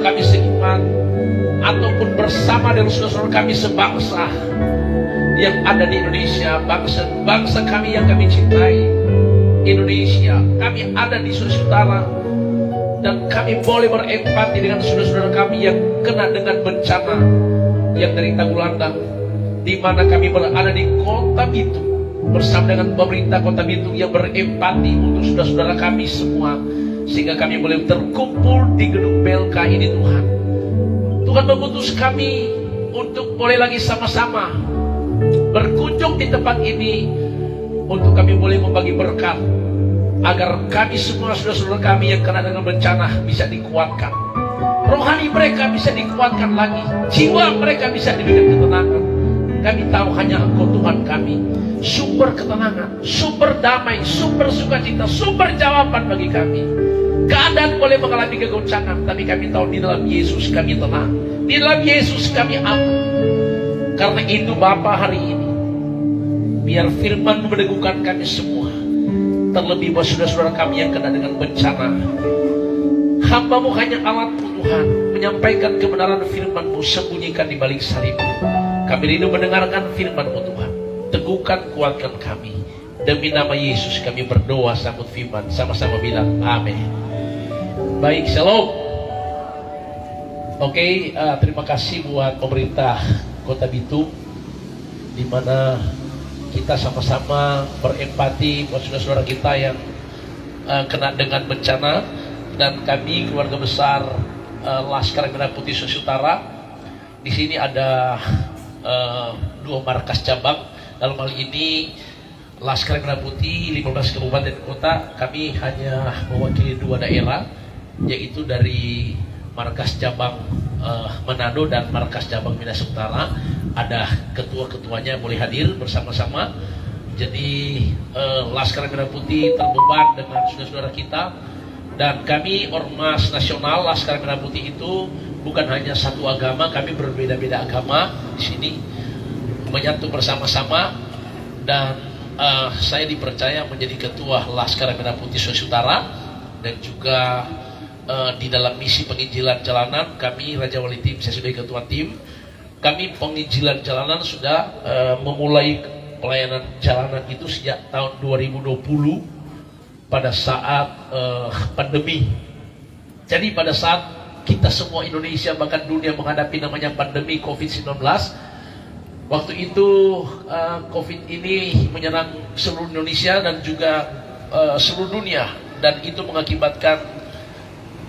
kami seiman ataupun bersama dengan saudara-saudara kami sebangsa yang ada di Indonesia, bangsa kami yang kami cintai, Indonesia. Kami ada di Sulawesi Utara dan kami boleh berempati dengan saudara-saudara kami yang kena dengan bencana yang dari Tagulandang, di mana kami berada di Kota Bitung bersama dengan pemerintah Kota Bitung yang berempati untuk saudara-saudara kami semua, sehingga kami boleh terkumpul di gedung PLK ini. Tuhan mengutus kami untuk boleh lagi sama-sama berkunjung di tempat ini untuk kami boleh membagi berkat agar kami semua saudara-saudara kami yang kena dengan bencana bisa dikuatkan, rohani mereka bisa dikuatkan lagi, jiwa mereka bisa diberikan ketenangan. Kami tahu hanya Engkau Tuhan kami, sumber ketenangan, sumber damai, sumber sukacita, sumber jawaban bagi kami. Keadaan boleh mengalami kegoncangan, tapi kami tahu di dalam Yesus kami tenang, di dalam Yesus kami aman. Karena itu Bapa, hari ini biar firman meneguhkan kami semua, terlebih buat saudara-saudara kami yang kena dengan bencana. Hamba-Mu hanya alat-Mu Tuhan, menyampaikan kebenaran firman-Mu, sembunyikan di balik salib. Kami rindu mendengarkan firman-Mu Tuhan. Teguhkan, kuatkan kami. Demi nama Yesus kami berdoa sambut firman. Sama-sama bilang amin. Baik, shalom. Oke, terima kasih buat pemerintah Kota Bitung, di mana kita sama-sama berempati buat saudara-saudara kita yang kena dengan bencana. Dan kami keluarga besar Laskar Merah Putih Sulawesi Utara, di sini ada 2 markas cabang. Dalam hal ini Laskar Merah Putih 15 kabupaten kota, kami hanya mewakili 2 daerah, yaitu dari markas cabang Manado dan markas cabang Minas Utara. Ada ketua-ketuanya boleh hadir bersama-sama. Jadi Laskar Merah Putih terbeban dengan saudara-saudara kita, dan kami Ormas Nasional Laskar Merah Putih itu bukan hanya satu agama, kami berbeda-beda agama di sini menyatu bersama-sama. Dan saya dipercaya menjadi ketua Laskar Merah Putih Sulawesi Utara, dan juga di dalam misi penginjilan jalanan kami Raja Wali Tim, saya sudah ketua tim. Kami penginjilan jalanan sudah memulai pelayanan jalanan itu sejak tahun 2020 pada saat pandemi. Jadi pada saat kita semua Indonesia bahkan dunia menghadapi namanya pandemi COVID-19, waktu itu COVID ini menyerang seluruh Indonesia dan juga seluruh dunia, dan itu mengakibatkan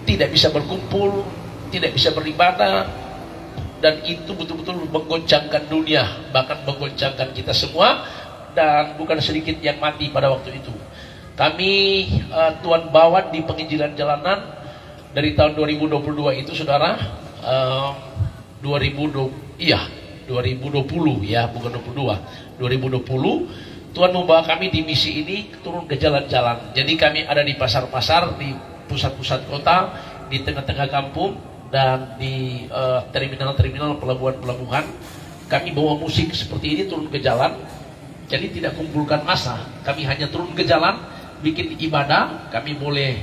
tidak bisa berkumpul, tidak bisa beribadah, dan itu betul-betul menggoncangkan dunia, bahkan menggoncangkan kita semua, dan bukan sedikit yang mati pada waktu itu. Kami Tuan bawa di penginjilan jalanan dari tahun 2022 itu saudara, 2020 ya, bukan 22, 2020 Tuhan membawa kami di misi ini turun ke jalan-jalan. Jadi kami ada di pasar-pasar, di pusat-pusat kota, di tengah-tengah kampung, dan di terminal-terminal, pelabuhan-pelabuhan. Kami bawa musik seperti ini turun ke jalan. Jadi tidak kumpulkan massa, kami hanya turun ke jalan, bikin ibadah. Kami boleh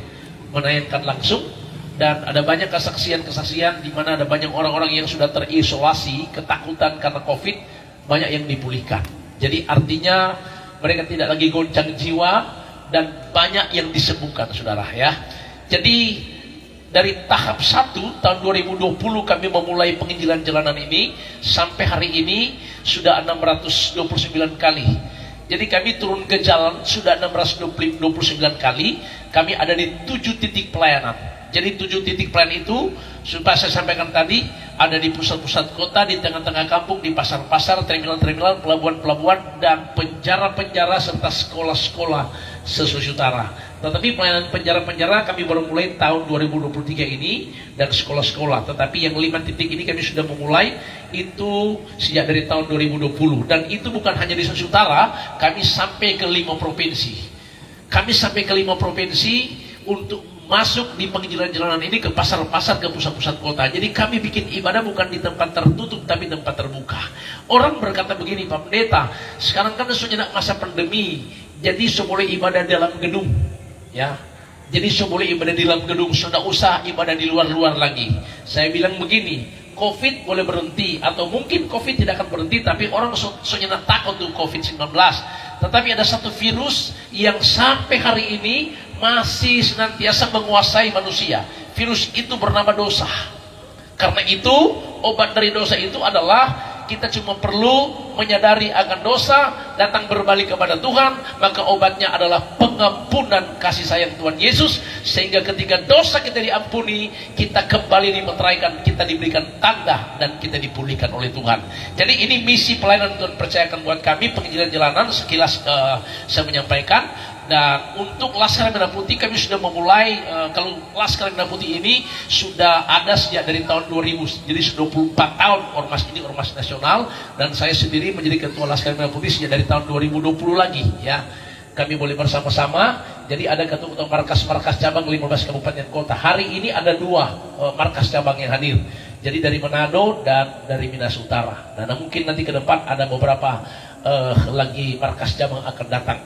menayangkan langsung, dan ada banyak kesaksian-kesaksian di mana ada banyak orang-orang yang sudah terisolasi, ketakutan karena COVID, banyak yang dipulihkan. Jadi artinya mereka tidak lagi goncang jiwa, dan banyak yang disembuhkan saudara ya. Jadi dari tahap 1 tahun 2020 kami memulai penginjilan jalanan ini, sampai hari ini sudah 629 kali. Jadi kami turun ke jalan sudah 629 kali. Kami ada di 7 titik pelayanan. Jadi 7 titik pelayanan itu sudah saya sampaikan tadi, ada di pusat-pusat kota, di tengah-tengah kampung, di pasar-pasar, terminal-terminal, pelabuhan-pelabuhan, dan penjara-penjara serta sekolah-sekolah se-Sulawesi Utara. Tetapi pelayanan penjara-penjara kami baru mulai tahun 2023 ini, dan sekolah-sekolah. Tetapi yang 5 titik ini kami sudah memulai itu sejak dari tahun 2020. Dan itu bukan hanya di Sulawesi Utara, kami sampai ke 5 provinsi. Kami sampai ke 5 provinsi untuk masuk di penginjilan jalanan ini ke pasar-pasar, ke pusat-pusat kota. Jadi kami bikin ibadah bukan di tempat tertutup, tapi tempat terbuka. Orang berkata begini, Pak Pendeta, sekarang kan sudah masa pandemi, jadi semula ibadah dalam gedung, ya. Jadi boleh ibadah di dalam gedung, sudah usah ibadah di luar-luar lagi. Saya bilang begini, COVID boleh berhenti, atau mungkin COVID tidak akan berhenti, tapi orang soalnya takut tuh COVID-19. Tetapi ada satu virus yang sampai hari ini masih senantiasa menguasai manusia. Virus itu bernama dosa. Karena itu, obat dari dosa itu adalah kita cuma perlu menyadari akan dosa, datang berbalik kepada Tuhan, maka obatnya adalah pengampunan kasih sayang Tuhan Yesus, sehingga ketika dosa kita diampuni, kita kembali dimeteraikan, kita diberikan tanda, dan kita dipulihkan oleh Tuhan. Jadi ini misi pelayanan Tuhan percayakan buat kami, penginjilan jalanan, sekilas saya menyampaikan. Dan untuk Laskar Merah Putih kami sudah memulai, kalau Laskar Merah Putih ini sudah ada sejak dari tahun 2000, jadi sudah 24 tahun ormas ini, ormas nasional, dan saya sendiri menjadi ketua Laskar Merah Putih sejak dari tahun 2020 lagi ya. Kami boleh bersama-sama, jadi ada ketua markas-markas cabang 15 kabupaten kota. Hari ini ada 2 markas cabang yang hadir, jadi dari Manado dan dari Minas Utara, dan mungkin nanti ke depan ada beberapa lagi markas cabang akan datang.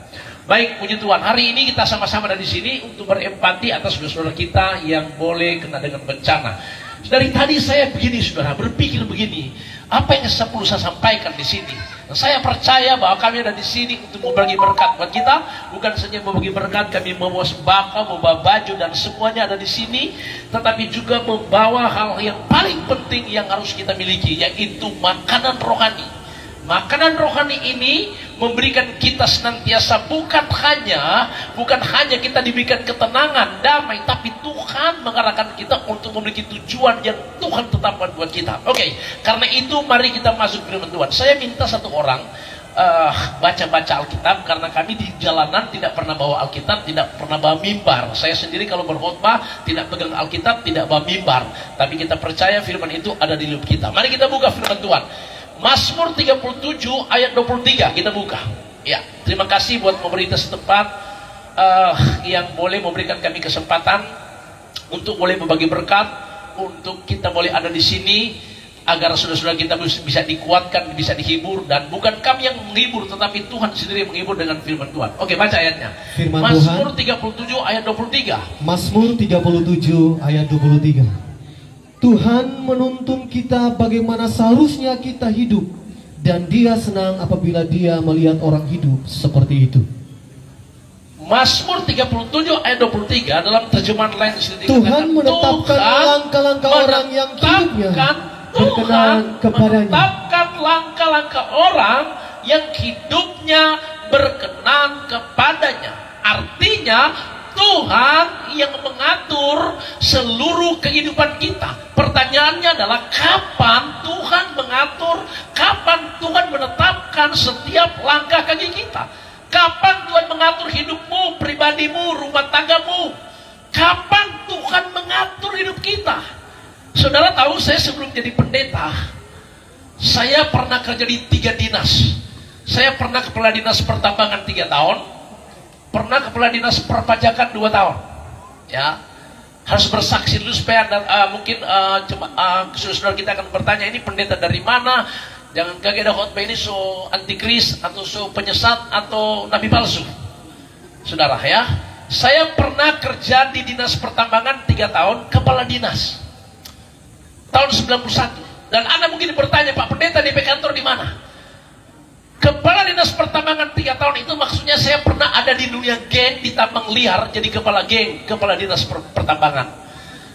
Baik, puji Tuhan, hari ini kita sama-sama ada di sini untuk berempati atas saudara-saudara kita yang boleh kena dengan bencana. Dari tadi saya begini, saudara, berpikir begini, apa yang saya perlu saya sampaikan di sini? Dan saya percaya bahwa kami ada di sini untuk membagi berkat buat kita, bukan saja membagi berkat, kami membawa sembako, membawa baju, dan semuanya ada di sini, tetapi juga membawa hal yang paling penting yang harus kita miliki, yaitu makanan rohani. Makanan rohani ini memberikan kita senantiasa bukan hanya kita diberikan ketenangan, damai, tapi Tuhan mengarahkan kita untuk memiliki tujuan yang Tuhan tetapkan buat kita. Oke, karena itu mari kita masuk firman Tuhan. Saya minta satu orang baca-baca Alkitab, karena kami di jalanan tidak pernah bawa Alkitab, tidak pernah bawa mimbar. Saya sendiri kalau berkhotbah tidak pegang Alkitab, tidak bawa mimbar, tapi kita percaya firman itu ada di hidup kita. Mari kita buka firman Tuhan. Mazmur 37 ayat 23 kita buka. Ya, terima kasih buat pemerintah setempat yang boleh memberikan kami kesempatan untuk boleh membagi berkat, untuk kita boleh ada di sini agar saudara-saudara kita bisa dikuatkan, bisa dihibur, dan bukan kami yang menghibur tetapi Tuhan sendiri yang menghibur dengan firman Tuhan. Oke, baca ayatnya. Firman Mazmur Tuhan 37 ayat 23. Mazmur 37 ayat 23. Tuhan menuntun kita bagaimana seharusnya kita hidup, dan Dia senang apabila Dia melihat orang hidup seperti itu. Mazmur 37 ayat 23 dalam terjemahan lain Tuhan menetapkan langkah-langkah orang yang hidupnya berkenan kepadanya. Menetapkan langkah-langkah orang yang hidupnya berkenan kepadanya. Artinya Tuhan yang mengatur seluruh kehidupan kita. Pertanyaannya adalah kapan Tuhan mengatur, kapan Tuhan menetapkan setiap langkah kaki kita? Kapan Tuhan mengatur hidupmu, pribadimu, rumah tanggamu? Kapan Tuhan mengatur hidup kita? Saudara tahu, saya sebelum jadi pendeta, saya pernah kerja di 3 dinas. Saya pernah kepala dinas pertambangan 3 tahun, pernah kepala dinas perpajakan 2 tahun. Ya, harus bersaksi dulu supaya mungkin saudara kita akan bertanya, ini pendeta dari mana? Jangan kaget ada khotbah ini so antikris atau so penyesat atau nabi palsu. Saudara ya, saya pernah kerja di dinas pertambangan 3 tahun, kepala dinas tahun 91. Dan Anda mungkin bertanya, Pak Pendeta DP kantor di mana? Kepala dinas pertambangan 3 tahun itu maksudnya saya pernah ada di dunia geng, di tambang liar, jadi kepala geng, kepala dinas pertambangan.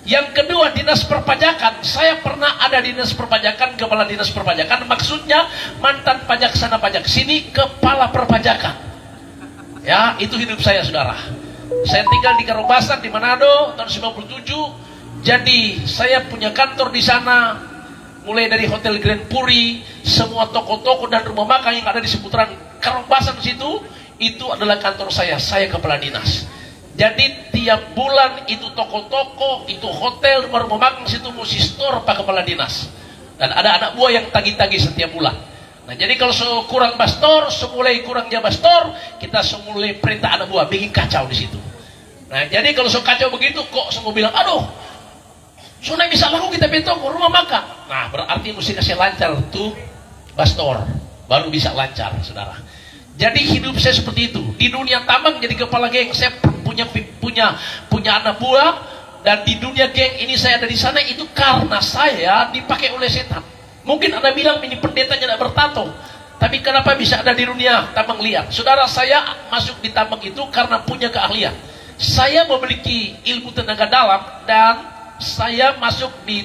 Yang kedua, dinas perpajakan, saya pernah ada di dinas perpajakan, kepala dinas perpajakan, maksudnya mantan pajak sana pajak sini, kepala perpajakan. Ya, itu hidup saya, saudara. Saya tinggal di Karobasan di Manado tahun 97. Jadi saya punya kantor di sana, mulai dari Hotel Grand Puri, semua toko-toko dan rumah makan yang ada di seputaran Karobasan situ, itu adalah kantor saya kepala dinas. Jadi tiap bulan itu toko-toko, itu hotel, rumah makan situ mesti store Pak Kepala Dinas. Dan ada anak buah yang tagih-tagih setiap bulan. Nah, jadi kalau kurang bastor, semulai kurang bastor, kita semulai perintah anak buah bikin kacau di situ. Nah, jadi kalau kacau begitu kok semua bilang, aduh, sudah bisa laku kita bentuk rumah makan. Nah, berarti mesti kasih lancar tuh bastor, baru bisa lancar, saudara. Jadi hidup saya seperti itu. Di dunia tambang jadi kepala geng, saya punya anak buah, dan di dunia geng ini saya ada di sana, itu karena saya dipakai oleh setan. Mungkin Anda bilang ini pendetanya tidak bertato, tapi kenapa bisa ada di dunia tambang liar? Saudara, saya masuk di tambang itu karena punya keahlian. Saya memiliki ilmu tenaga dalam, dan saya masuk di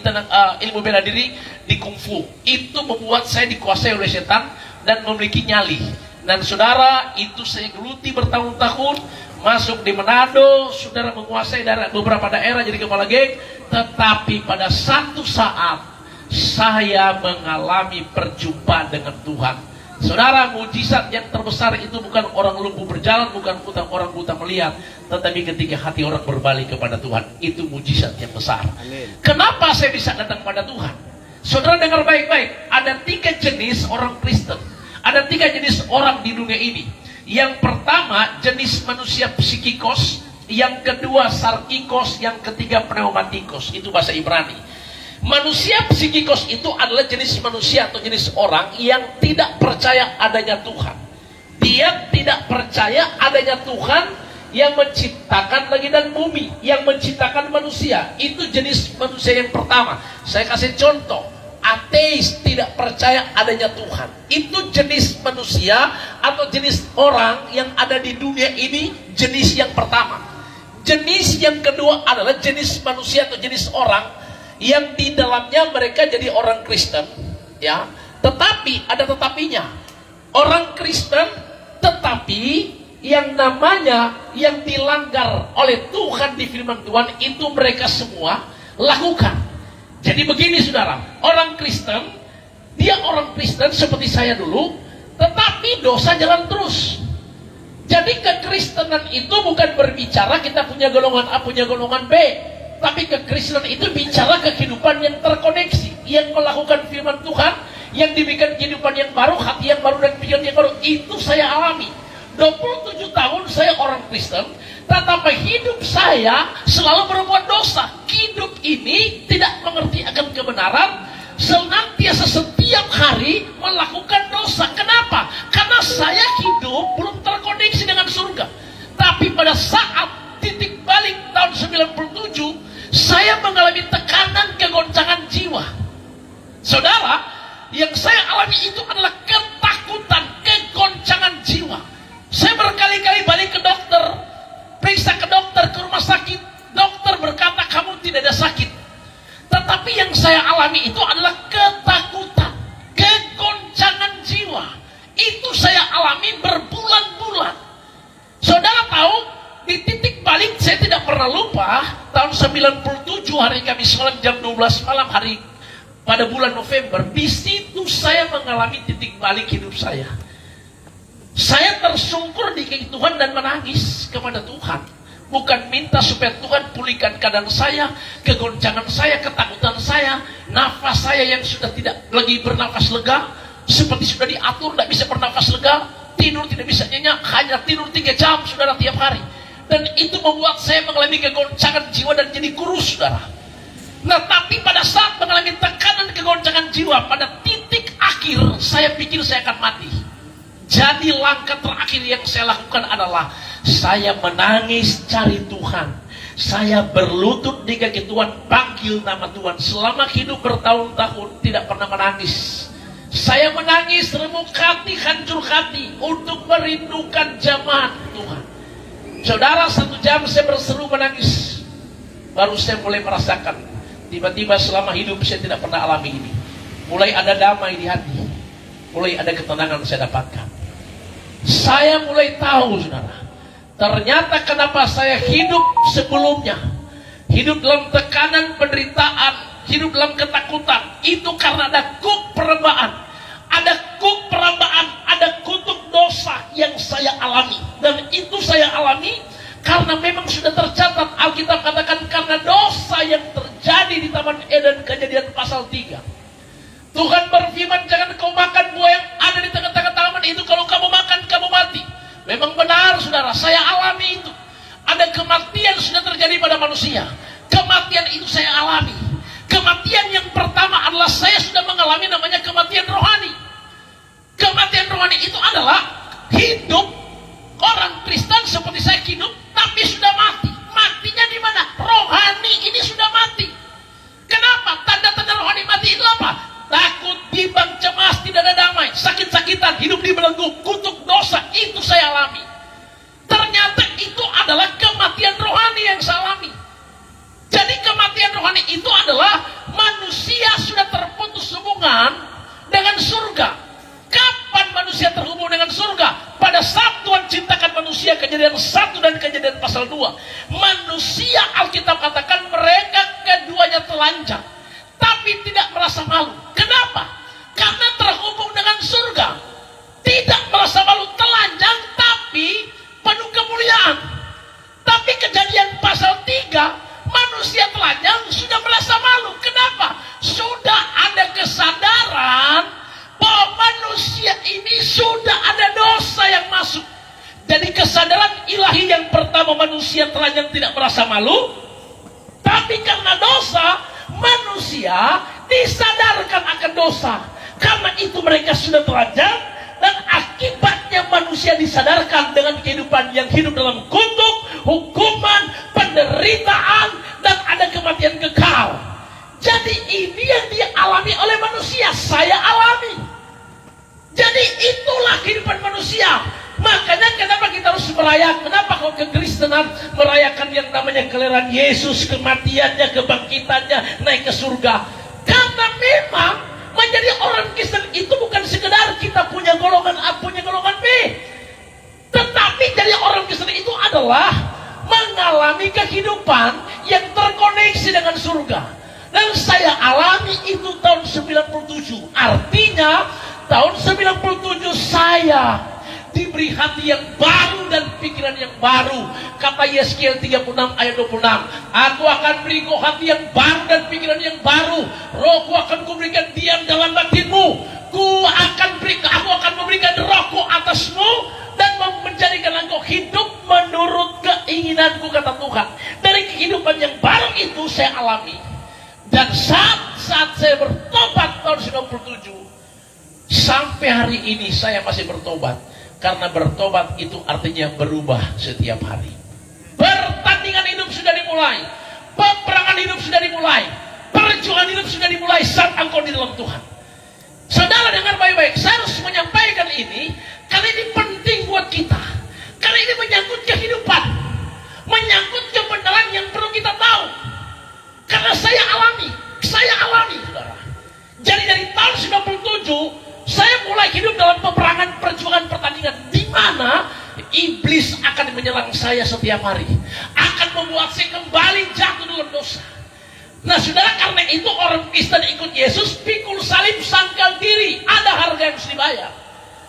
ilmu bela diri di kungfu. Itu membuat saya dikuasai oleh setan dan memiliki nyali. Dan saudara, itu saya geluti bertahun-tahun. Masuk di Manado, saudara, menguasai beberapa daerah jadi kepala geng. Tetapi pada satu saat saya mengalami perjumpaan dengan Tuhan. Saudara, mujizat yang terbesar itu bukan orang lumpuh berjalan, bukan orang buta melihat, tetapi ketika hati orang berbalik kepada Tuhan. Itu mujizat yang besar. Amin. Kenapa saya bisa datang pada Tuhan? Saudara, dengar baik-baik. Ada 3 jenis orang Kristen. Ada 3 jenis orang di dunia ini. Yang pertama, jenis manusia psikikos. Yang kedua, sarkikos. Yang ketiga, pneumatikos. Itu bahasa Ibrani. Manusia psikikos itu adalah jenis manusia atau jenis orang yang tidak percaya adanya Tuhan. Dia tidak percaya adanya Tuhan yang menciptakan langit dan bumi, yang menciptakan manusia. Itu jenis manusia yang pertama. Saya kasih contoh. Ateis, tidak percaya adanya Tuhan. Itu jenis manusia atau jenis orang yang ada di dunia ini, jenis yang pertama. Jenis yang kedua adalah jenis manusia atau jenis orang yang di dalamnya mereka jadi orang Kristen, ya. Tetapi ada tetapinya. Orang Kristen tetapi yang namanya yang dilanggar oleh Tuhan di firman Tuhan itu mereka semua lakukan. Jadi begini saudara, orang Kristen, dia orang Kristen seperti saya dulu, tetapi dosa jalan terus. Jadi kekristenan itu bukan berbicara kita punya golongan A, punya golongan B, tapi kekristenan itu bicara kehidupan yang terkoneksi, yang melakukan firman Tuhan, yang dibikin kehidupan yang baru, hati yang baru dan pikiran yang baru. Itu saya alami. 27 tahun saya orang Kristen, tetapi hidup saya selalu berbuat dosa. Hidup ini tidak mengerti akan kebenaran, senantiasa setiap hari melakukan dosa. Kenapa? Karena saya hidup belum terkoneksi dengan surga. Tapi pada saat titik balik tahun 97, saya mengalami tekanan kegoncangan jiwa. Saudara, yang saya alami itu adalah ketakutan, kegoncangan jiwa. Saya berkali-kali balik ke dokter, periksa ke dokter, ke rumah sakit. Dokter berkata kamu tidak ada sakit. Tetapi yang saya alami itu adalah ketakutan, kegoncangan jiwa. Itu saya alami berbulan-bulan. Saudara tahu, di titik balik saya tidak pernah lupa. Tahun 97 hari Kamis malam jam 12 malam hari pada bulan November. Di situ saya mengalami titik balik hidup saya. Saya tersungkur di kaki Tuhan dan menangis kepada Tuhan. Bukan minta supaya Tuhan pulihkan keadaan saya, kegoncangan saya, ketakutan saya, nafas saya yang sudah tidak lagi bernafas lega, seperti sudah diatur, tidak bisa bernafas lega, tidur tidak bisa nyenyak, hanya tidur 3 jam, saudara, tiap hari. Dan itu membuat saya mengalami kegoncangan jiwa dan jadi kurus, saudara. Nah, tapi pada saat mengalami tekanan kegoncangan jiwa, pada titik akhir, saya pikir saya akan mati. Jadi langkah terakhir yang saya lakukan adalah saya menangis cari Tuhan. Saya berlutut di kaki Tuhan, panggil nama Tuhan. Selama hidup bertahun-tahun tidak pernah menangis. Saya menangis remuk hati, hancur hati untuk merindukan jamaat Tuhan. Saudara, 1 jam saya berseru menangis. Baru saya mulai merasakan. Tiba-tiba selama hidup saya tidak pernah alami ini. Mulai ada damai di hati. Mulai ada ketenangan saya dapatkan. Saya mulai tahu, saudara, ternyata kenapa saya hidup sebelumnya, hidup dalam tekanan penderitaan, hidup dalam ketakutan, itu karena ada kuk perembaan. Ada kuk perembaan, ada kutuk dosa yang saya alami. Dan itu saya alami karena memang sudah tercatat. Alkitab katakan karena dosa yang terjadi di Taman Eden, Kejadian pasal 3. Tuhan berfirman, jangan kau makan buah yang ada di tengah-tengah taman itu. Kalau kamu makan, kamu mati. Memang benar, saudara, saya alami itu. Ada kematian sudah terjadi pada manusia. Kematian itu saya alami. Kematian yang pertama adalah saya sudah mengalami namanya kematian rohani. Kematian rohani itu adalah hidup orang Kristen seperti saya hidup, tapi sudah mati. hidup dibelenggu kutuk dosa, itu saya alami. Ternyata itu adalah kematian rohani yang saya alami. Jadi kematian rohani itu adalah manusia sudah terputus hubungan dengan surga. Kapan manusia terhubung dengan surga? Pada saat Tuhan ciptakan manusia, Kejadian 1 dan Kejadian pasal 2. Manusia, Alkitab katakan mereka keduanya telanjang, tapi tidak merasa malu. Kenapa? Karena terhubung dengan surga. Tidak merasa malu, telanjang tapi penuh kemuliaan. Tapi Kejadian pasal 3, manusia telanjang sudah merasa malu. Kenapa? Sudah ada kesadaran bahwa manusia ini sudah ada dosa yang masuk. Jadi kesadaran ilahi yang pertama, manusia telanjang tidak merasa malu. Tapi karena dosa, manusia disadarkan akan dosa. Karena itu mereka sudah telanjang, dan akibatnya manusia disadarkan dengan kehidupan yang hidup dalam kutuk, hukuman, penderitaan, dan ada kematian kekal. Jadi ini yang dialami oleh manusia, saya alami. Jadi itulah kehidupan manusia. Makanya kenapa kita harus merayakan? Kenapa kok kekristenan merayakan yang namanya kelahiran Yesus, kematiannya, kebangkitannya, naik ke surga? Karena memang menjadi orang Kristen itu bukan sekedar kita punya golongan A, punya golongan B. Tetapi jadi orang Kristen itu adalah mengalami kehidupan yang terkoneksi dengan surga. Dan saya alami itu tahun 97. Artinya tahun 97 saya diberi hati yang baru dan pikiran yang baru. Kata Yeskiel 36 ayat 26, aku akan beri kau hati yang baru dan pikiran yang baru. Rohku akan kuberikan diam dalam batinmu. Aku akan memberikan rohku atasmu dan menjadikan engkau hidup menurut keinginanku, kata Tuhan. Dari kehidupan yang baru itu saya alami. Dan saat saya bertobat tahun 97, sampai hari ini saya masih bertobat. Karena bertobat itu artinya berubah setiap hari. Pertandingan hidup sudah dimulai. Peperangan hidup sudah dimulai. Perjuangan hidup sudah dimulai saat engkau di dalam Tuhan. Saudara dengar baik-baik. Saya harus menyampaikan ini karena ini penting buat kita. Karena ini menyangkut kehidupan. Menyangkut kebenaran yang perlu kita tahu. Karena saya alami, saudara. Jadi dari tahun 97 saya mulai hidup dalam peperangan, perjuangan, pertandingan di mana iblis akan menyerang saya setiap hari, akan membuat saya kembali jatuh dalam dosa. Nah, saudara, karena itu orang Kristen ikut Yesus, pikul salib, sangkal diri, ada harga yang harus dibayar.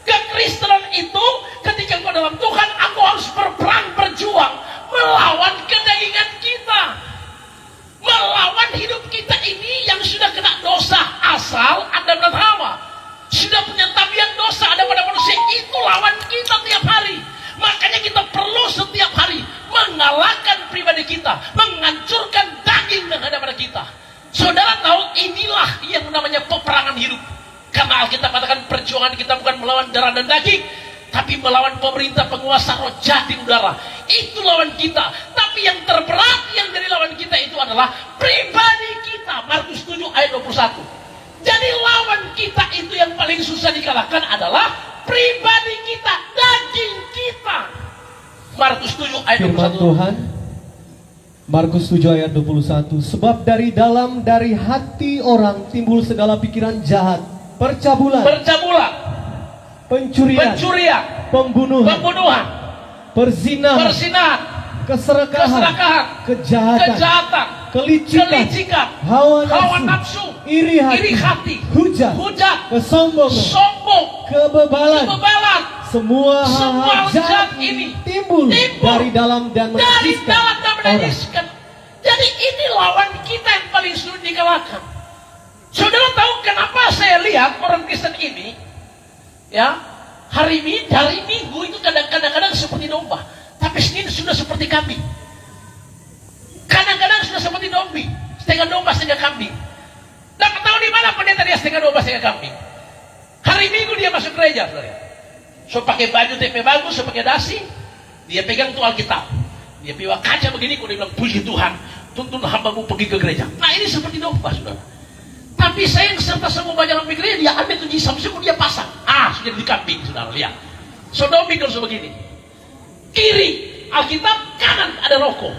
Kekristenan itu ketika kau dalam Tuhan, aku harus berperang, berjuang melawan kedagingan kita, melawan hidup kita ini yang sudah kena dosa asal Adam dan Hawa. Sudah punya tabiat dosa ada pada manusia, itu lawan kita tiap hari. Makanya kita perlu setiap hari mengalahkan pribadi kita, menghancurkan daging yang ada pada kita. Saudara tahu, inilah yang namanya peperangan hidup. Karena Alkitab katakan perjuangan kita bukan melawan darah dan daging, tapi melawan pemerintah, penguasa roh jahat di udara. Itu lawan kita. Tapi yang terberat yang jadi lawan kita itu adalah pribadi kita. Markus 7 ayat 21. Jadi lawan kita itu yang paling susah dikalahkan adalah pribadi kita, daging kita. Markus 7 ayat 21. Firman Tuhan, Markus 7 ayat 21. Sebab dari hati orang timbul segala pikiran jahat, percabulan, pencurian, pembunuhan, perzinahan, keserakahan, kejahatan, kelicikan, hawa nafsu, iri hati, hujat, sombong, kebebalan. Semua hal jahat ini timbul dari dalam dan menajiskan. Jadi ini lawan kita yang paling sulit dikalahkan. Saudara tahu kenapa saya lihat orang Kristen ini, ya, hari Minggu itu kadang-kadang seperti domba, tapi Senin sudah seperti kambing. Kadang-kadang sudah seperti setengah domba, setengah kambing. Dapat tahu di mana pendeta dia setengah domba, setengah kambing? Hari Minggu dia masuk gereja, saudara. So pakai baju TP bagus, so pakai dasi, dia pegang tuh Alkitab. Dia bawa kaca begini, dia bilang, puji Tuhan, tuntun hambamu pergi ke gereja. Nah, ini seperti domba, saudara. Tapi saya beserta semua bayangan pikirnya, dia ambil tuh Samsu, dia pasang. Sudah di kambing, saudara, lihat. Sodomi kalau sebegini. Kiri Alkitab, kanan ada rokok.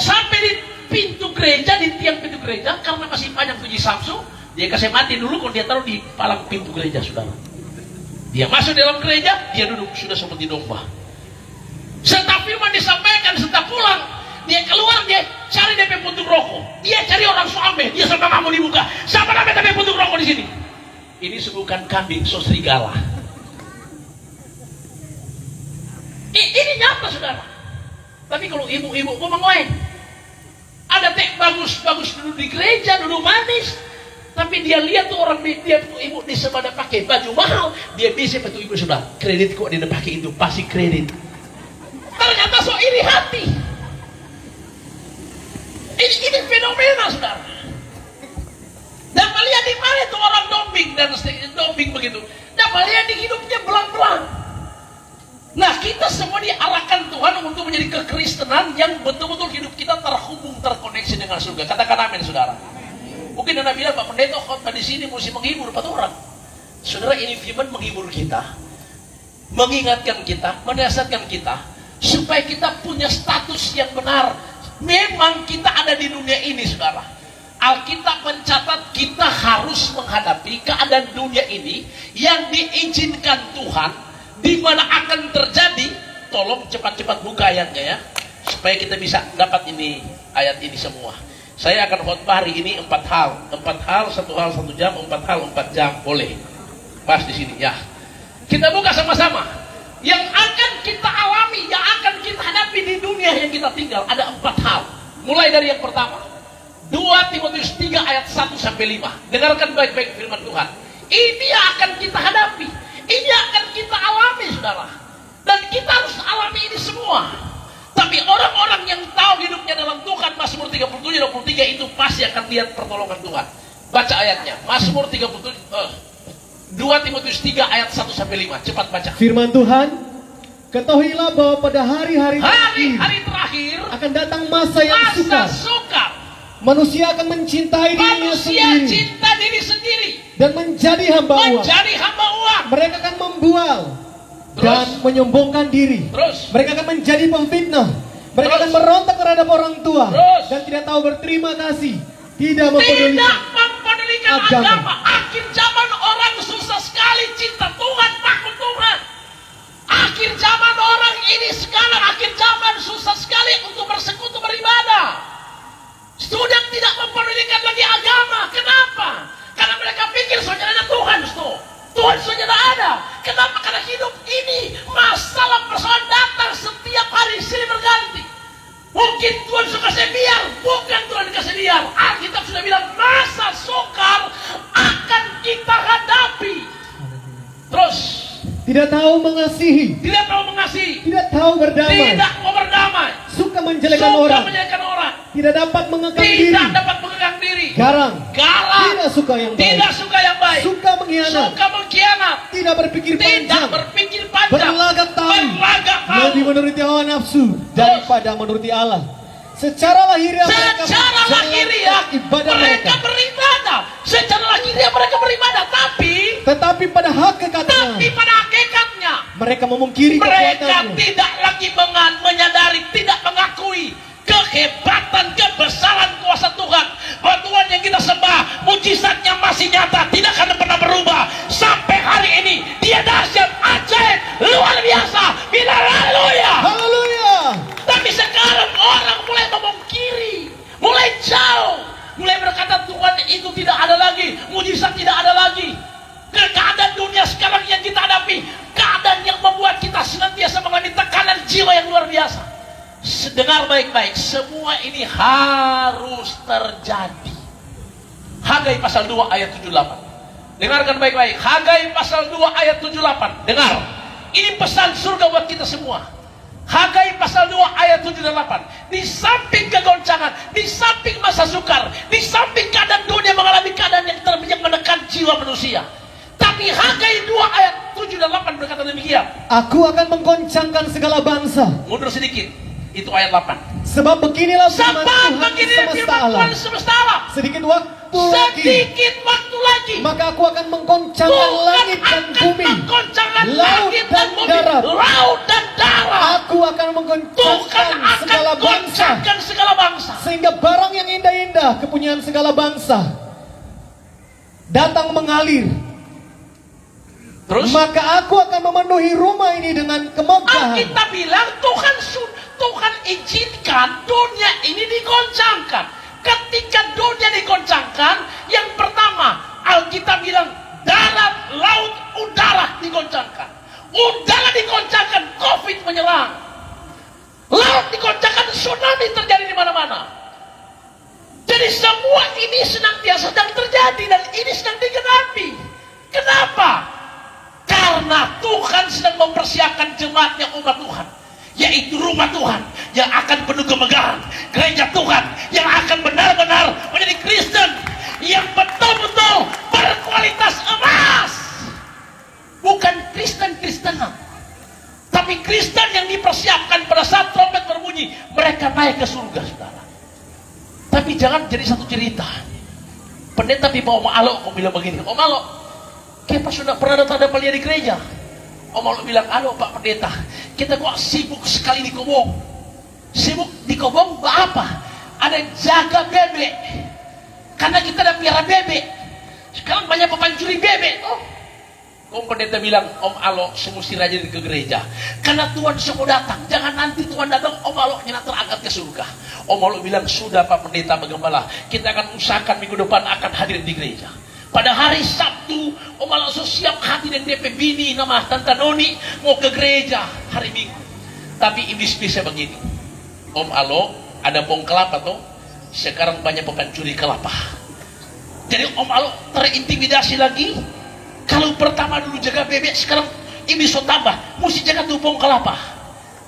Sampai di pintu gereja, di tiang pintu gereja, karena masih panjang tuh Samsu, dia kasih mati dulu kalau dia taruh di palang pintu gereja, saudara. Dia masuk dalam gereja, dia duduk sudah seperti domba. Setelah firman disampaikan, setelah pulang, dia keluar, dia cari DP puntung rokok. Dia cari orang suami, dia sama kamu dibuka. Siapa namanya DP puntung rokok di sini? Ini bukan kambing, so serigala. Ini nyata, saudara. Tapi kalau ibu-ibu ngomong lain, ada teh bagus duduk di gereja, duduk manis. Tapi dia lihat tuh orang dia ibu di sebelah pakai baju mahal, dia bisa betul ibu sebelah. Kredit kok dia pakai itu, pasti kredit. Ternyata so iri hati. Ini fenomena, saudara. Dan melihat di mana itu orang dombing begitu. Dan melihat di hidupnya belang-belang. Nah, kita semua diarahkan Tuhan untuk menjadi kekristenan yang betul-betul hidup kita terhubung, terkoneksi dengan surga. Katakan amin, saudara. Mungkin Anda bilang, Pak Pendeta khotbah di sini mesti menghibur 4 orang. Saudara, ini firman menghibur kita, mengingatkan kita, menasihatkan kita, supaya kita punya status yang benar. Memang kita ada di dunia ini, saudara. Alkitab mencatat kita harus menghadapi keadaan dunia ini yang diizinkan Tuhan, di mana akan terjadi. Tolong cepat-cepat buka ayatnya ya, supaya kita bisa dapat ini ayat ini semua. Saya akan khotbah hari ini 4 hal, 1 hal 1 jam, 4 hal 4 jam, boleh. Pas di sini ya. Kita buka sama-sama. Yang akan kita alami, yang akan kita hadapi di dunia yang kita tinggal, ada 4 hal. Mulai dari yang pertama, 2 Timotius 3 ayat 1 sampai 5. Dengarkan baik-baik firman Tuhan. Ini yang akan kita hadapi, ini yang akan kita alami, saudara. Dan kita harus alami ini semua. Tapi orang-orang yang tahu hidupnya dalam Tuhan, Mazmur 37:23 itu pasti akan lihat pertolongan Tuhan. Baca ayatnya, Mazmur 37, 2 Timotius 3 ayat 1 sampai 5. Cepat baca. Firman Tuhan, ketahuilah bahwa pada hari-hari terakhir akan datang masa yang sukar. Manusia akan mencintai dirinya sendiri. Cinta diri sendiri dan menjadi hamba uang. Mereka akan membual dan menyombongkan diri. Mereka akan menjadi pemfitnah. Mereka akan merontak terhadap orang tua dan tidak tahu berterima kasih. Tidak mempedulikan agama. Akhir zaman orang susah sekali cinta Tuhan, takut Tuhan. Akhir zaman orang ini sekarang, akhir zaman susah sekali untuk bersekutu beribadah. Sudah tidak mempedulikan lagi agama. Kenapa? Karena mereka pikir saudara ada Tuhan. Tuhan saudara ada. Kenapa? Karena hidup ini masalah persoalan datang setiap hari silih berganti. Mungkin Tuhan suka saya biar, bukan Tuhan kasih biar. Alkitab sudah bilang masa sukar akan kita hadapi. Terus tidak tahu mengasihi, tidak tahu berdamai, tidak mau berdamai, suka menjelekan orang, tidak dapat mengekang diri, garang, tidak suka yang baik, suka mengkhianat, tidak berpikir panjang, berlagak tahu, lebih menuruti hawa nafsu daripada menuruti Allah. Secara lahiriah mereka beribadah, tetapi pada hakikatnya mereka memungkiri kekuatannya. Mereka tidak lagi menyadari, tidak mengakui kehebatan, kebesaran kuasa Tuhan. Bahwa Tuhan yang kita sembah, mujizatnya masih nyata, tidak akan pernah berubah sampai hari ini. Dia dahsyat, ajaib, luar biasa. Bila haleluya. Haleluya. Tapi sekarang orang mulai memungkiri, mulai jauh, mulai berkata Tuhan itu tidak ada lagi, mujizat tidak ada lagi. Keadaan dunia sekarang yang kita hadapi, keadaan yang membuat kita senantiasa mengalami tekanan jiwa yang luar biasa. Dengar baik-baik, semua ini harus terjadi. Hagai pasal 2 ayat 78. Dengarkan baik-baik, Hagai pasal 2 ayat 78. Dengar, ini pesan surga buat kita semua. Hagai pasal 2 ayat 78. Di samping kegoncangan, di samping masa sukar, di samping keadaan dunia mengalami keadaan yang menekan jiwa manusia, tapi Hagai 2 ayat 7 dan 8 berkata demikian. Aku akan menggoncangkan segala bangsa. Mundur sedikit. Itu ayat 8. Sebab beginilah firman Tuhan semesta alam. Sedikit waktu lagi. Maka aku akan menggoncangkan langit dan bumi, menggoncangkan laut langit dan darat. laut dan darat. Aku akan Tuhan menggoncangkan akan segala bangsa, goncangkan segala bangsa. sehingga barang yang indah-indah kepunyaan segala bangsa datang mengalir. Terus Maka aku akan memenuhi rumah ini dengan kemegahan. Alkitab bilang Tuhan izinkan dunia ini digoncangkan. Ketika dunia digoncangkan, yang pertama Alkitab bilang darat, laut, udara digoncangkan. Udara digoncangkan, COVID menyerang. Laut digoncangkan, tsunami terjadi di mana-mana. Jadi semua ini sedang terjadi dan ini sedang digenapi. Kenapa? Karena Tuhan sedang mempersiapkan jemaatnya, umat Tuhan, yaitu rumah Tuhan yang akan penuh kemegahan, gereja Tuhan yang akan benar-benar menjadi Kristen yang betul-betul berkualitas emas. Bukan Kristen-Kristenan, tapi Kristen yang dipersiapkan pada saat trompet berbunyi, mereka naik ke surga, saudara. Tapi jangan jadi satu cerita. Pendeta Pipa Om Alo kok bilang begini, Om Alo, kita sudah pernah datang ada di gereja. Om Alo bilang, halo Pak Pendeta, kita kok sibuk sekali di Kobong. Sibuk di Kobong apa? Ada jaga bebek. Karena kita ada piara bebek. Sekarang banyak pencuri bebek. Om Pendeta bilang, Om Alo semesti rajin ke gereja. Karena Tuhan semua datang. Jangan nanti Tuhan datang, Om Alo nyata terangkat ke surga. Om Alo bilang, sudah Pak Pendeta Penggembala, kita akan usahakan minggu depan akan hadir di gereja. Pada hari Sabtu, Om Alo siap hadirin DP bini nama Tante Noni mau ke gereja hari Minggu. Tapi iblis bisa begini, Om Alo ada pohon kelapa tuh, sekarang banyak pencuri kelapa. Jadi Om Alo terintimidasi lagi. Kalau pertama dulu jaga bebek, sekarang iblis tambah, mesti jaga tuh pohon kelapa.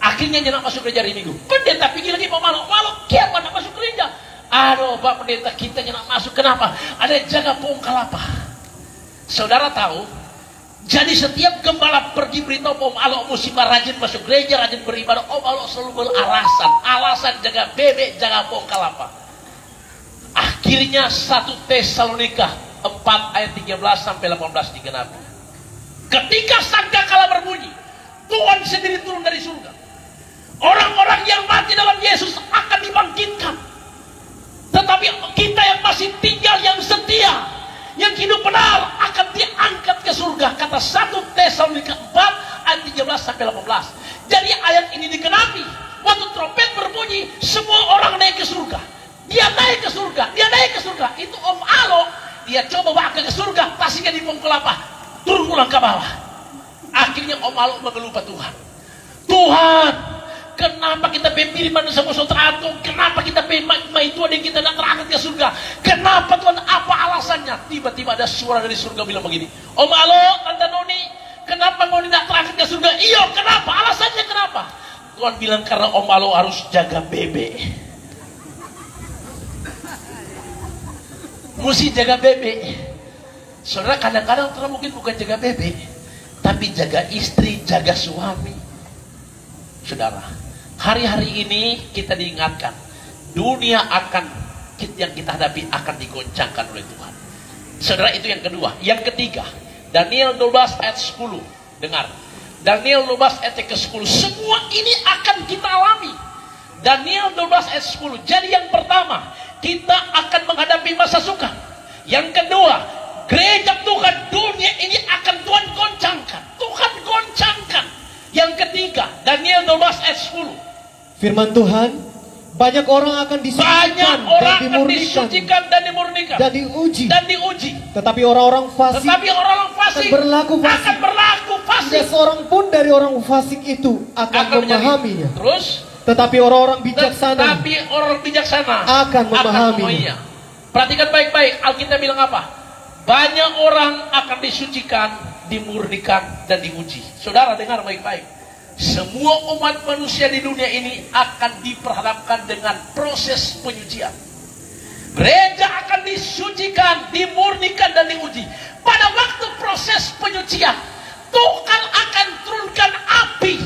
Akhirnya dia nak masuk gereja hari Minggu. Pendeta pikir lagi Om Alo kiapa nak masuk gereja. Aduh Pak Pendeta, kita nak masuk, kenapa? Ada jaga pohon kelapa. Saudara tahu, jadi setiap gembala pergi beritahu Om Alo mesti rajin masuk gereja, rajin beribadah. Om Alo selalu beralasan jaga bebek, jaga pohon kelapa. Akhirnya 1 Tesalonika 4 ayat 13 sampai 18 digenapi. Ketika sangkakala berbunyi, Tuhan sendiri turun dari surga. Orang-orang yang mati dalam Yesus akan dibangkitkan. Tetapi kita yang masih tinggal, yang setia, yang hidup benar akan diangkat ke surga. Kata 1 Tesalonika 4 ayat 13 sampai 18. Jadi ayat ini digenapi. Waktu trompet berbunyi, semua orang naik ke surga. Dia naik ke surga, dia naik ke surga. Itu Om Alo, dia coba bawa ke surga, tasnya di pohon kelapa, turun pulang ke bawah. Akhirnya Om Alo mengeluh pada Tuhan. Tuhan, kenapa kita pembiri manusia teratur? Kenapa kita pembiri itu ada yang kita tidak terangkat ke surga? Kenapa Tuhan? Apa alasannya? Tiba-tiba ada suara dari surga bilang begini, Om Alo, Tante Noni, kenapa kau tidak terangkat ke surga? Iya, kenapa? Alasannya kenapa? Tuhan bilang karena Om Alo harus jaga bebek. Mesti jaga bebek. Saudara, kadang-kadang Tuhan mungkin bukan jaga bebek, tapi jaga istri, jaga suami. Saudara, hari-hari ini kita diingatkan, dunia yang kita hadapi akan digoncangkan oleh Tuhan. Saudara, itu yang kedua. Yang ketiga, Daniel 12 ayat 10. Dengar, Daniel 12 ayat ke-10. Semua ini akan kita alami. Daniel 12 ayat 10. Jadi yang pertama, kita akan menghadapi masa suka. Yang kedua, gereja Tuhan, dunia ini akan Tuhan goncangkan. Tuhan goncangkan. Yang ketiga, Daniel 12 ayat 10. Firman Tuhan, banyak orang akan disucikan dan dimurnikan dan diuji. Tetapi orang-orang fasik akan berlaku fasik. Tidak seorang pun dari orang fasik itu akan memahaminya. Terus, tetapi orang-orang bijaksana akan memahaminya. Perhatikan baik-baik, Alkitab bilang apa? Banyak orang akan disucikan, dimurnikan, dan diuji. Saudara dengar baik-baik. Semua umat manusia di dunia ini akan diperhadapkan dengan proses penyucian. Gereja akan disucikan, dimurnikan, dan diuji. Pada waktu proses penyucian, Tuhan akan turunkan api.